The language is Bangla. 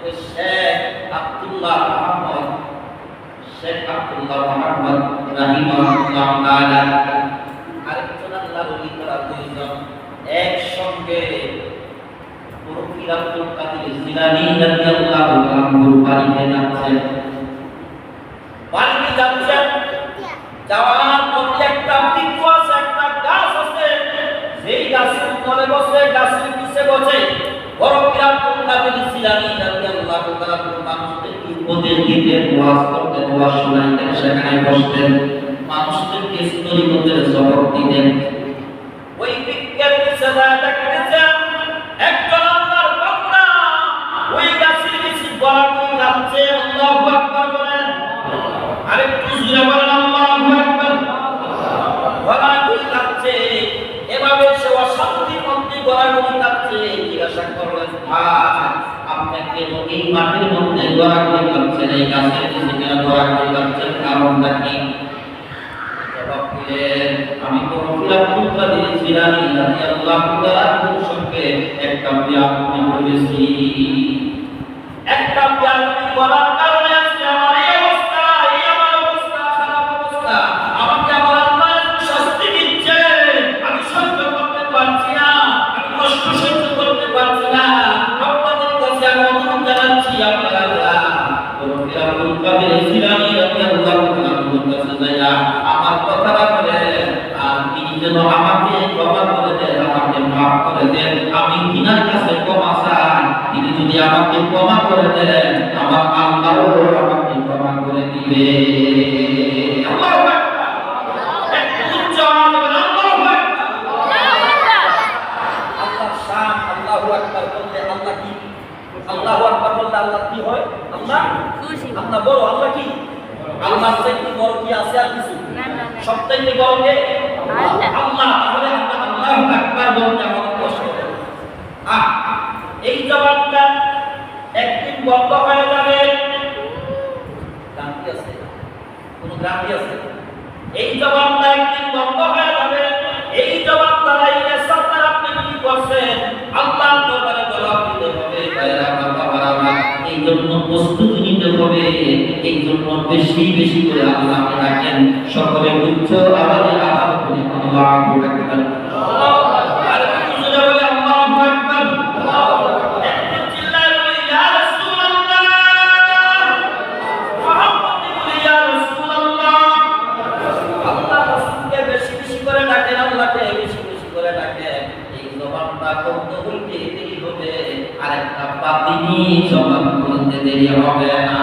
মধ্যে শেখ আব্দুল্লাহ মুহাম্মদ রাহিমাহুল্লাহ তাআলা আরেকজন আল্লাহর ওলি তারা দুইজন একসঙ্গে পুরো কিরাতুল কাদির জিলানী রাদিয়াল্লাহু আনহু বাড়িতে যাচ্ছেন। বাড়িতে যাচ্ছেন, যাওয়ার পথে একটা বৃক্ষ আছে, একটা গাছ আছে, সেই গাছের তলে বসে, গাছের নিচে বসে বড় কিরাতুল কাদির জিলানী রাদিয়াল্লাহু তাআলা মানুষদেরকে উপদেশ দিতেন, ওয়াজ করতেন, ওয়াজ শোনাইতেন, সেখানে বসতেন, মানুষদেরকে তরিকতের সবক দিতেন। ওই বৃক্ষের নিচে দেখতেছেন একজন আল্লাহর বান্দা ওই গাছের নিচে গলা করে কাঁদছে, আল্লাহু আকবার বলেন, আরেকটু জোরে বলেন আল্লাহু আকবার। গলা করে কাঁদছে, এভাবে সে অশান্তির মধ্যে গলা করে কাঁদছে। জিজ্ঞাসা করলেন, ভাই আপনাকে এই মাটির মধ্যে গলা করে কাঁদছেন, এই গাছের নিচে কেন গলা করে কাঁদছেন, কারণটা কি? জবাব দিলেন, আমি তো কিরাতুল কাদির জিলানী রাদিয়াল্লাহু তাআলা সঙ্গে একটা বিয়াদবি করেছি। একটা বিয়াদবি করার কারণে আজকে আমার এই অবস্থা, এই আমার অবস্থা, খারাপ অবস্থা। আমাকে আমার আল্লাহ শাস্তি দিচ্ছে, আমি সহ্য করতে পারছি না, আমি কষ্ট সহ্য করতে পারছি না। আপনাদের কাছে আমি অনুরোধ জানাচ্ছি, আপনারা কিরাতুল কাদির জিলানী রাদিয়াল্লাহু তাআলার কাছে যাইয়া আমার কথাটা বলেন, আর তিনি যেন আমাকে ক্ষমা করে দেন, আমাকে মাফ করে দেন। আমি তিনার কাছে ক্ষমা চাই, তিনি যদি আমাকে ক্ষমা করে দেন, আমার আল্লাহও আমাকে ক্ষমা করে দিবে। আল্লাহু আকবার। একটু উচ্চ আওয়াজে বলেন আল্লাহু আকবার। আল্লাহর শান, আল্লাহু আকবার বলতে আল্লাহ কি? আল্লাহু আকবার বলতে আল্লাহ কি হয়? আল্লাহ খুশি। আল্লাহ বড়, আল্লাহ কি? আল্লাহর চাইতে বড় কি আছে আর কিছু? না না, সবচাইতে বড় কে? আল্লাহ। তাহলে আমরা আল্লাহু আকবার বলতে আমাদের কষ্ট হয়। এই জবানটা একদিন বন্ধ হয়ে যাবে। গ্রান্তি আছে? কোন গ্রান্তি আছে? এই জবানটা একদিন বন্ধ হয়ে যাবে। এই জবান দ্বারা এই সাথে আপনি কি করছেন আল্লাহর দরবারে জবাব দিতে হবে। ভাইরা বাবারা, এই জন্য প্রস্তুতি নিতে হবে, এই জন্য বেশি বেশি করে আল্লাহকে ডাকেন। সকলে উচ্চ আওয়াজে আওয়াজ করে আল্লাহু আকবার। আর কিছু বলে আল্লাহু আকবার। একটু চিল্লায় বলি ইয়া রাসূলুল্লাহ, মুহাম্মদ ইয়া রাসূলুল্লাহ। আল্লাহ রাসূলকে বেশি বেশি করে ডাকেন, আল্লাহকে বেশি বেশি করে ডাকেন। এই জবানটা করতে হইতে দেরি হবে, আর একটা বাতিনি জবান করতে দেরি হবে না।